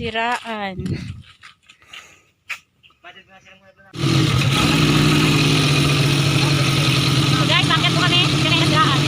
siraan. So guys, bakit po kami? Kaya nasiraan.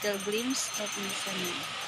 little glimpse of Masamirey.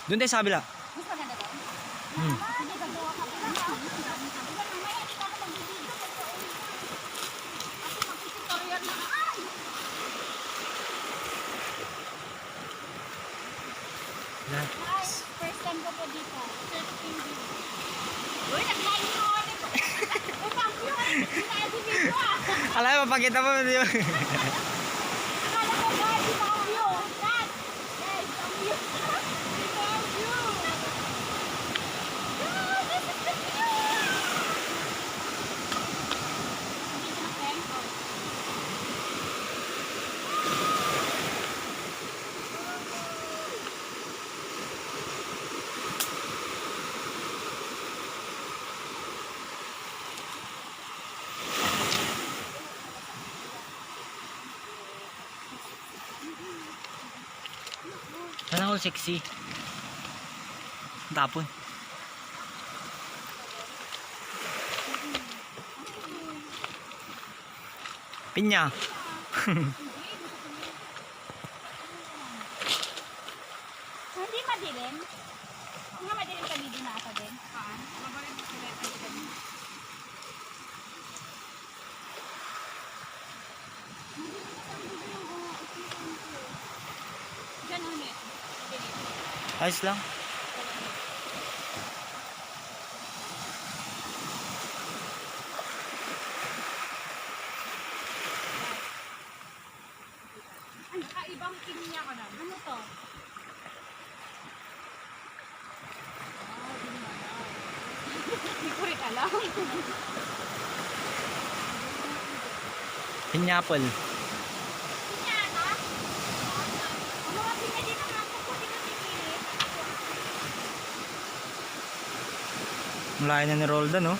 Doon tayo sa kabila. Mas maganda doon? Hindi ka gawa ka pala. Mamaya di ka ako magbibigyo. Ako magtututorial na. Ay! Ay, first time ko po dito. Uy, nag-live mo ako dito. Uy, pang-view. Nag-live mo. Alam mo, papakita mo. Akala ko ba, di ba view? Dad! sexy. Tapon. Pinya. Hindi madilim. Nga madilim kami din na ako din. Mabalim mo sila ito kami. Ganun eh. Ayos lang. Ay, kakaibang kininya ko na. Ano to? Hindi ko rin alam. Pineapple. Pinyata? Ang mga pinya din naman. Kukunin na pinili. Malayo na ni Roldan, no?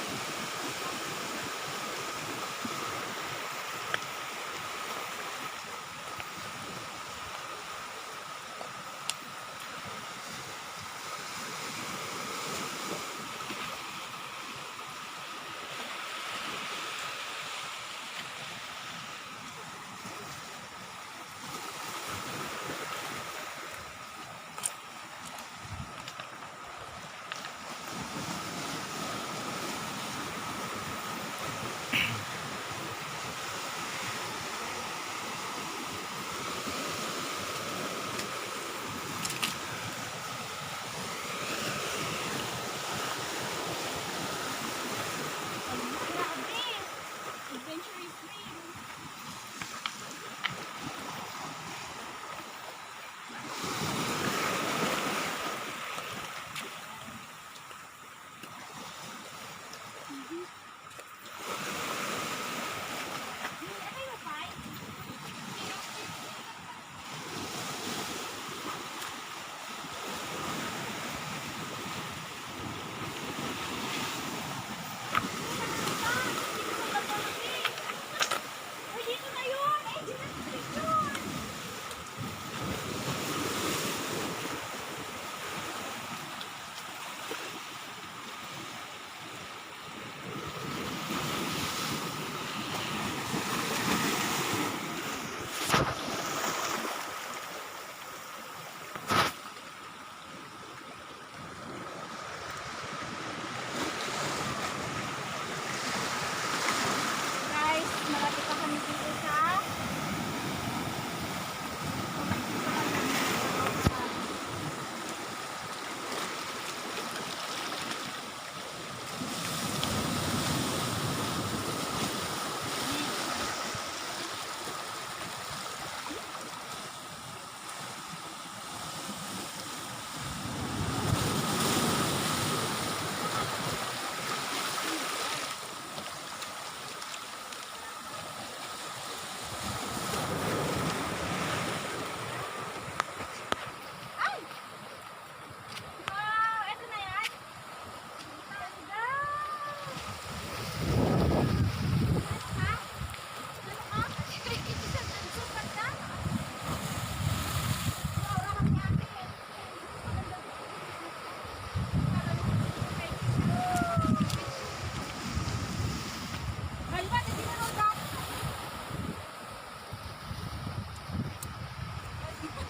Adventure is free.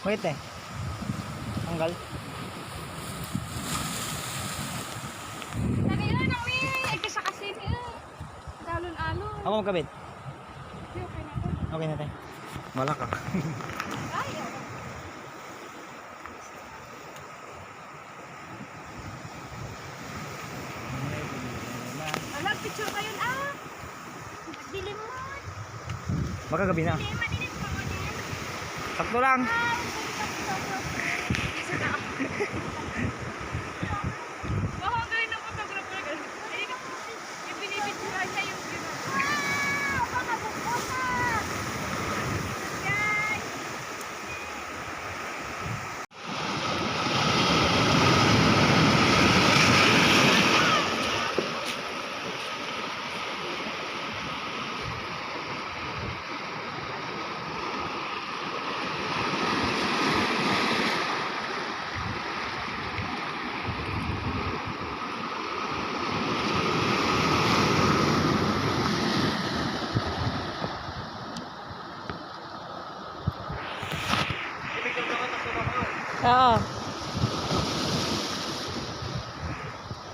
Wait eh. Tanggal. Sabi yun, nawi. Ay, kasa kasi niya. Dalon-alon. Ako magkabit. Okay na to. Okay na tayo. Wala ka. Ay, Alam, picture kayo na. Dilim mo. Magkagabi na. Dilim, madilim pa mo din. Sakto lang. Baka ang galing ng photographer. Ayun, yung pinipicturean niya yung gano'n. Wow! Baka bukota! Guys! Oo.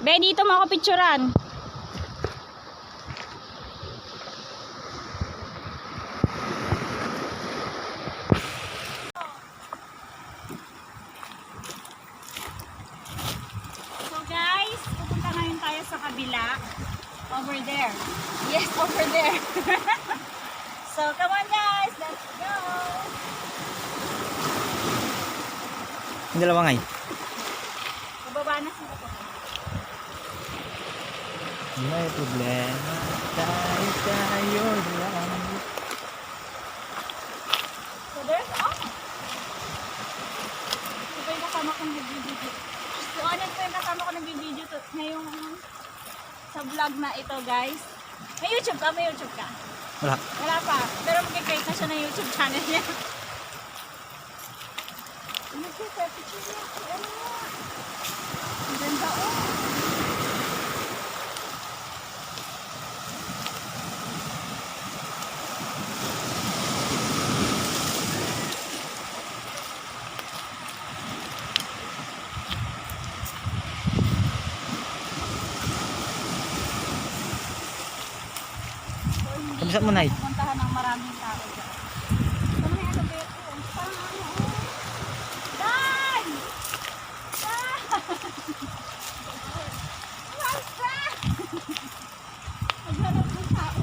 Be, dito mo ako picturean. So guys, pupunta ngayon tayo sa kabila. Over there. Yes, over there. So come on guys, let's go. Yung dalawa ngay. Bababa na sila po. May problema tayo lang. So there's ito pa yung kasama kong nag-video. So ano po yung kasama ko nag-video ngayong sa vlog na ito guys. May YouTube ka? May YouTube ka? Wala. Wala pa. Pero mag-create na siya ng YouTube channel niya. Picture niya. Ano nga? Ang ganda Kabisat mo, Nay. Pupuntahan ng maraming tao dyan. Ano may ano ba ito? Parang ano? Dan! Dan! Basta! Maghanap ng tao.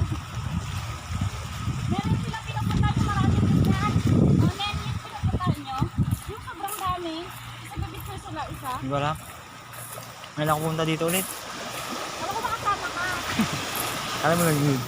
Meron silang pinupuntahan yung maraming tignan. O, men, yung pinupuntahan nyo, yung sobrang dami, isa gabit ko sila isa. Hindi ko alam. Ngayon ako pumunta dito ulit. Alam ko makasama ka. Alam mo nag-need.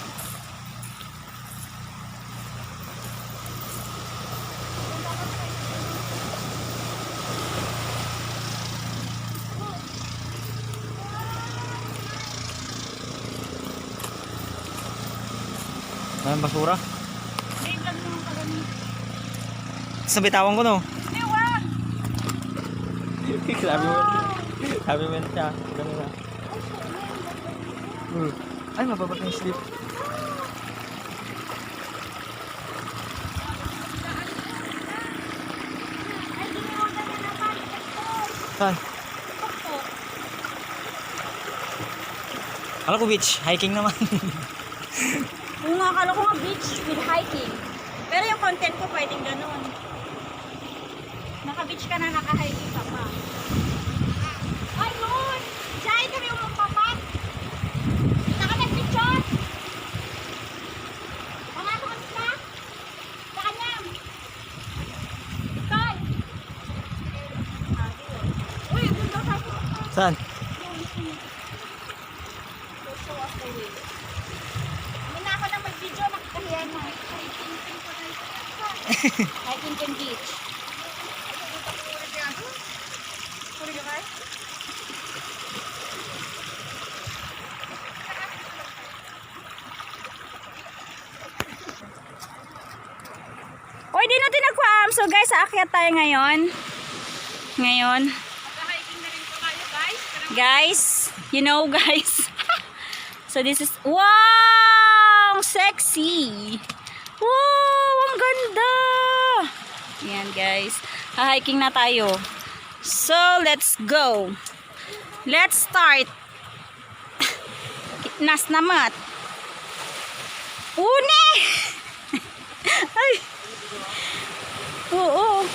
Ayan, basura. Wait lang yung kagamit. Sa bitawan ko, no? Ewan! Sabi mo siya. Ganun na. Ay, mababat yung sleep. Ay, diniwagan na naman. Saan? Akala ko beach. Hiking naman. Kung akala ko nga beach with hiking. Pero yung content ko pwedeng ganun. Naka-beach ka na, naka-hiking ka pa. Ay, Lord! Diyan kami umapapat! Kita ka nag-picture! Pangako ka sila! Sa kanyam! Saan? Uy, doon daw tayo. Saan? Show us the way. Hindi na ako na mag-video, nakikahiya na. Hiking can beach. Oy, di natin nagpa-am. So guys, aakyat tayo ngayon. Mag-hiking na rin po tayo guys. Guys, you know guys. So this is, wow! Sexy! Wow! Ang ganda! Ayan guys. Ha-hiking na tayo. So, let's go. Let's start. Nas namat. Une! Ay! Oo.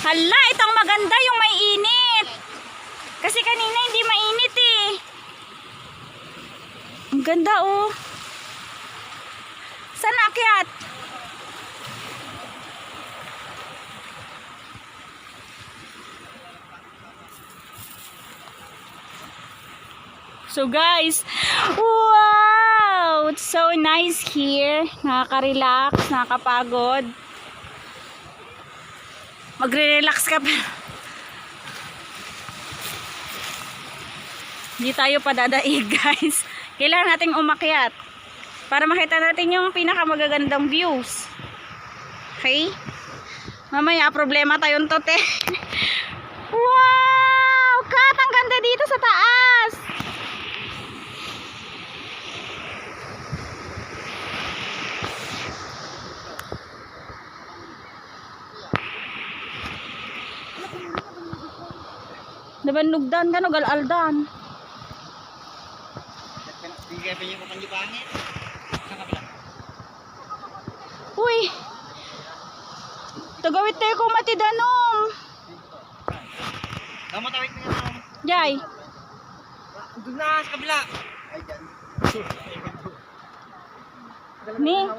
Hala, itong maganda yung may init. Kasi kanina hindi mainit eh. Ang ganda oh. Saan naakyat? So guys, wow! It's so nice here. Nakaka-relax, nakakapagod. Magre-relax ka pa. Hindi tayo padadaig guys. Kailangan nating umakyat para makita natin yung pinakamagagandang views. Okay? Mamaya problema tayong tote. Wow! Kat, ang ganda dito sa taas. Banugdan ka no, galaldan. Bigay pa niyo ko kanyo pangit. Sa kabila. Uy! Tagawit tayo ko matidanom. Tawit mo yan. Jay. Doon na sa kabila. Ay, dyan.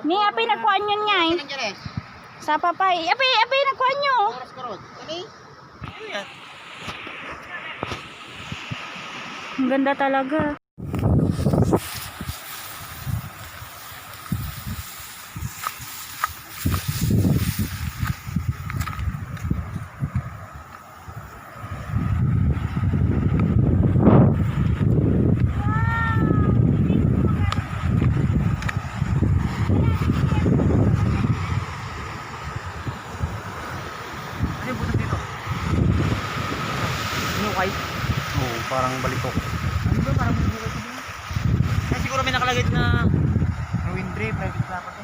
Ni apay nagkuhan yun nga eh. Sa papay. Apay nagkuhan nyo. Oras karot. Okay? Ano yan? Ang ganda talaga. Ano yung butas dito? Sinukay? Oo, parang balikok. Ano ba? Parang balikok dito? Ay, siguro may nakalagay na wind drape, private property.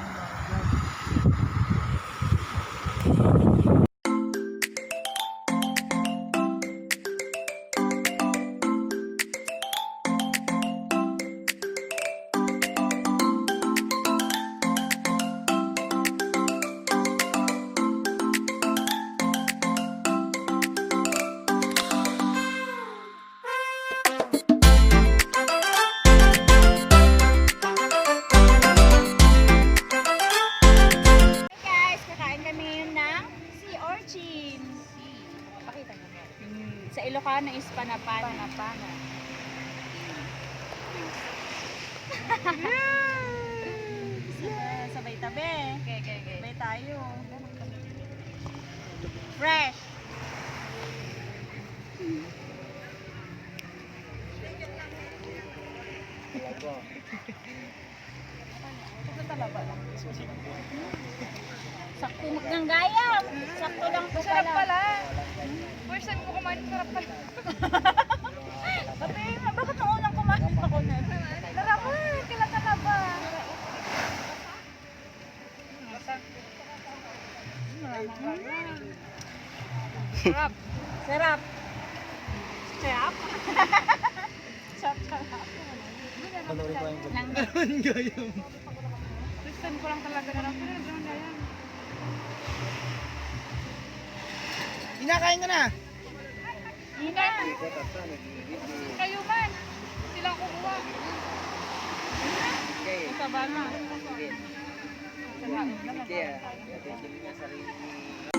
Sa Ilocano is panapana. Panapana. Sabay tabi. Okay. Sabay tayo. Fresh. Sakto magnanggayam. Sakto lang po Sarap pala. pala. First time ko kumain, sarap pala. Ate, bakit nung unang kumain ako na? Sarap po, kilala na ba? Sarap. Sarap. Sarap. Sarap. Panorin ko yung Nang First time ko lang talaga na lang. Pero nagano'n na yan. Kinakain ka na! Ina. Kayo man. Silang kukuha. Sa bana. Hindi ah. Attention nga sarili.